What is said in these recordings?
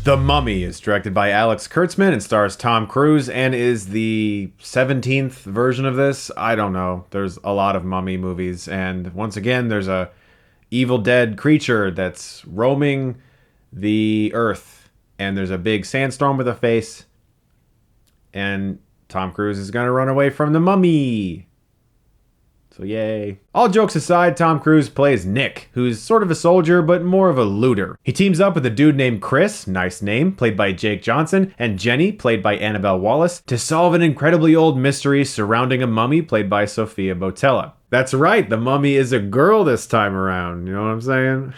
The Mummy is directed by Alex Kurtzman and stars Tom Cruise and is the 17th version of this. I don't know. There's a lot of mummy movies, and once again, there's a evil dead creature that's roaming the earth, and there's a big sandstorm with a face, and Tom Cruise is gonna run away from the mummy. So yay. All jokes aside, Tom Cruise plays Nick, who's sort of a soldier, but more of a looter. He teams up with a dude named Chris, nice name, played by Jake Johnson, and Jenny, played by Annabelle Wallis, to solve an incredibly old mystery surrounding a mummy, played by Sofia Boutella. That's right, the mummy is a girl this time around, you know what I'm saying?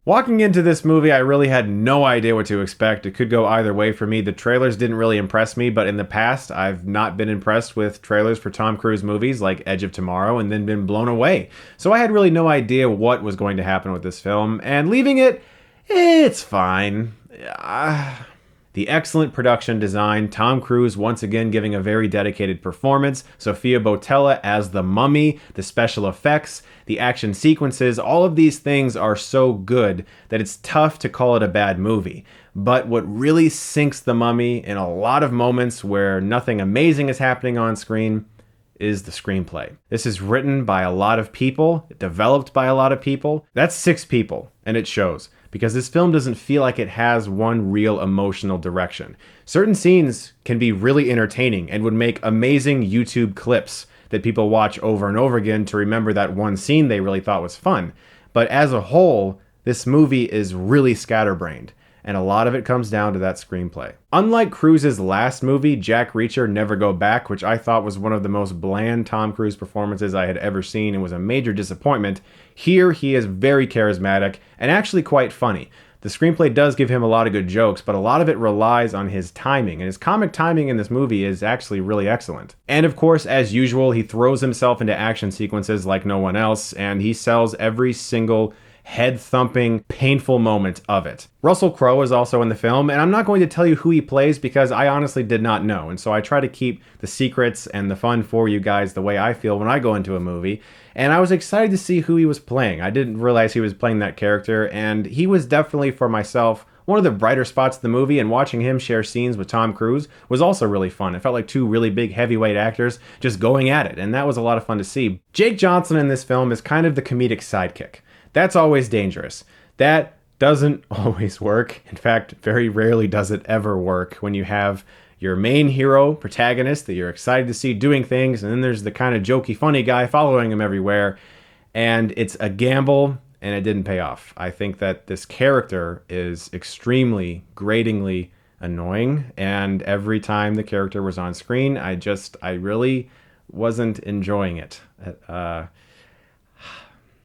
Walking into this movie, I really had no idea what to expect. It could go either way for me. The trailers didn't really impress me, but in the past, I've not been impressed with trailers for Tom Cruise movies like Edge of Tomorrow and then been blown away. So I had really no idea what was going to happen with this film, and leaving it, it's fine. The excellent production design, Tom Cruise once again giving a very dedicated performance, Sofia Boutella as the mummy, the special effects, the action sequences, all of these things are so good that it's tough to call it a bad movie. But what really sinks The Mummy in a lot of moments where nothing amazing is happening on screen is the screenplay. This is written by a lot of people, developed by a lot of people. That's 6 people, and it shows. Because this film doesn't feel like it has one real emotional direction. Certain scenes can be really entertaining and would make amazing YouTube clips that people watch over and over again to remember that one scene they really thought was fun. But as a whole, this movie is really scatterbrained, and a lot of it comes down to that screenplay. Unlike Cruise's last movie, Jack Reacher Never Go Back, which I thought was one of the most bland Tom Cruise performances I had ever seen and was a major disappointment, here he is very charismatic and actually quite funny. The screenplay does give him a lot of good jokes, but a lot of it relies on his timing, and his comic timing in this movie is actually really excellent. And of course, as usual, he throws himself into action sequences like no one else, and he sells every single head-thumping, painful moment of it. Russell Crowe is also in the film, and I'm not going to tell you who he plays because I honestly did not know, and so I try to keep the secrets and the fun for you guys the way I feel when I go into a movie, and I was excited to see who he was playing. I didn't realize he was playing that character, and he was definitely, for myself, one of the brighter spots of the movie, and watching him share scenes with Tom Cruise was also really fun. It felt like 2 really big heavyweight actors just going at it, and that was a lot of fun to see. Jake Johnson in this film is kind of the comedic sidekick. That's always dangerous. That doesn't always work. In fact, very rarely does it ever work when you have your main hero, protagonist, that you're excited to see doing things, and then there's the kind of jokey, funny guy following him everywhere, and it's a gamble, and it didn't pay off. I think that this character is extremely, gratingly annoying, and every time the character was on screen, I really wasn't enjoying it.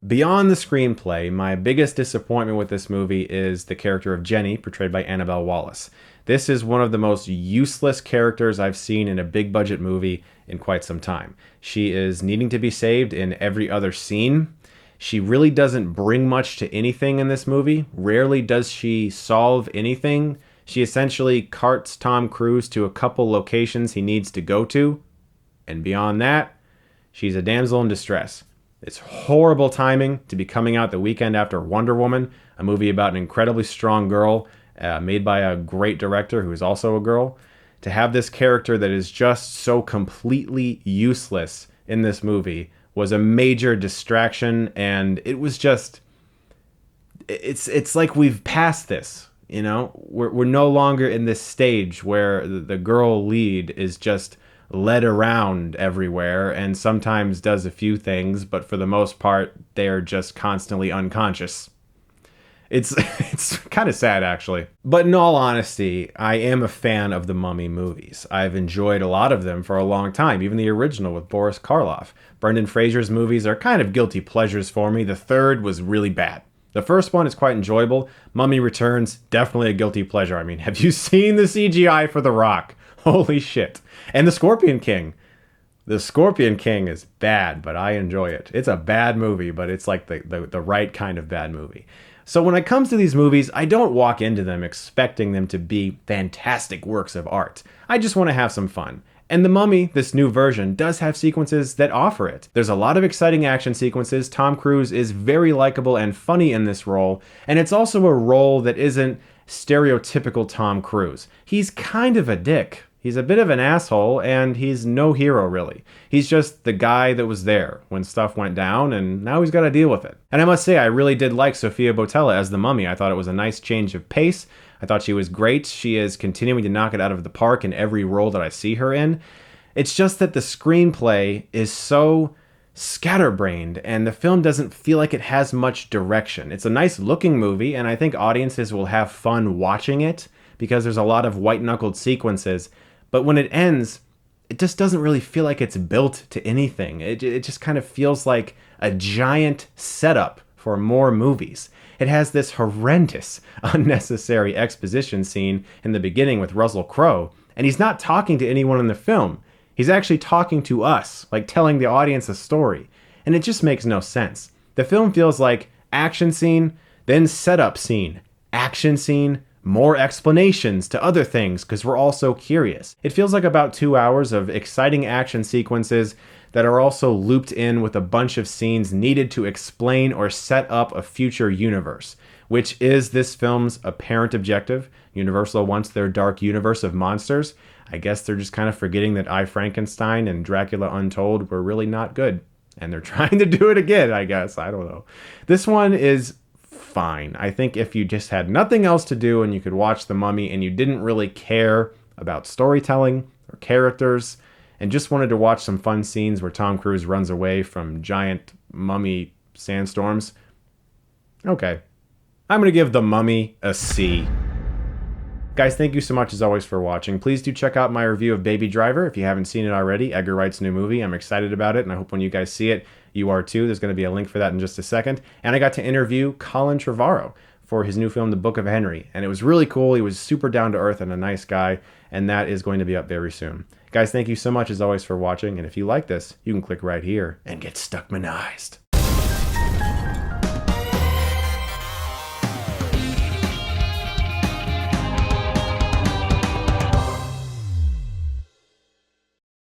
Beyond the screenplay, my biggest disappointment with this movie is the character of Jenny, portrayed by Annabelle Wallis. This is one of the most useless characters I've seen in a big budget movie in quite some time. She is needing to be saved in every other scene. She really doesn't bring much to anything in this movie. Rarely does she solve anything. She essentially carts Tom Cruise to a couple locations he needs to go to, and beyond that, she's a damsel in distress. It's horrible timing to be coming out the weekend after Wonder Woman, a movie about an incredibly strong girl made by a great director who is also a girl. To have this character that is just so completely useless in this movie was a major distraction, and it was just... It's like we've passed this, you know? We're no longer in this stage where the girl lead is just led around everywhere and sometimes does a few things, but for the most part, they're just constantly unconscious. It's kind of sad, actually. But in all honesty, I am a fan of the Mummy movies. I've enjoyed a lot of them for a long time, even the original with Boris Karloff. Brendan Fraser's movies are kind of guilty pleasures for me. The third was really bad. The first one is quite enjoyable. Mummy Returns, definitely a guilty pleasure. I mean, have you seen the CGI for The Rock? Holy shit. And The Scorpion King. The Scorpion King is bad, but I enjoy it. It's a bad movie, but it's like the right kind of bad movie. So when it comes to these movies, I don't walk into them expecting them to be fantastic works of art. I just want to have some fun. And The Mummy, this new version, does have sequences that offer it. There's a lot of exciting action sequences. Tom Cruise is very likable and funny in this role, and it's also a role that isn't stereotypical Tom Cruise. He's kind of a dick. He's a bit of an asshole, and he's no hero, really. He's just the guy that was there when stuff went down, and now he's got to deal with it. And I must say, I really did like Sofia Boutella as the Mummy. I thought it was a nice change of pace. I thought she was great. She is continuing to knock it out of the park in every role that I see her in. It's just that the screenplay is so scatterbrained, and the film doesn't feel like it has much direction. It's a nice looking movie, and I think audiences will have fun watching it because there's a lot of white-knuckled sequences. But when it ends, it just doesn't really feel like it's built to anything. It just kind of feels like a giant setup for more movies. It has this horrendous, unnecessary exposition scene in the beginning with Russell Crowe, and he's not talking to anyone in the film. He's actually talking to us, like telling the audience a story. And it just makes no sense. The film feels like action scene, then setup scene, action scene, more explanations to other things because we're all so curious. It feels like about 2 hours of exciting action sequences that are also looped in with a bunch of scenes needed to explain or set up a future universe, which is this film's apparent objective. Universal wants their dark universe of monsters. I guess they're just kind of forgetting that I, Frankenstein and Dracula Untold were really not good. And they're trying to do it again, I guess. I don't know. This one is fine. I think if you just had nothing else to do and you could watch The Mummy and you didn't really care about storytelling or characters and just wanted to watch some fun scenes where Tom Cruise runs away from giant mummy sandstorms, okay. I'm going to give The Mummy a C. Guys, thank you so much as always for watching. Please do check out my review of Baby Driver if you haven't seen it already. Edgar Wright's new movie. I'm excited about it, and I hope when you guys see it, you are too. There's going to be a link for that in just a second. And I got to interview Colin Trevorrow for his new film, The Book of Henry. And it was really cool. He was super down to earth and a nice guy, and that is going to be up very soon. Guys, thank you so much as always for watching. And if you like this, you can click right here and get Stuckmanized.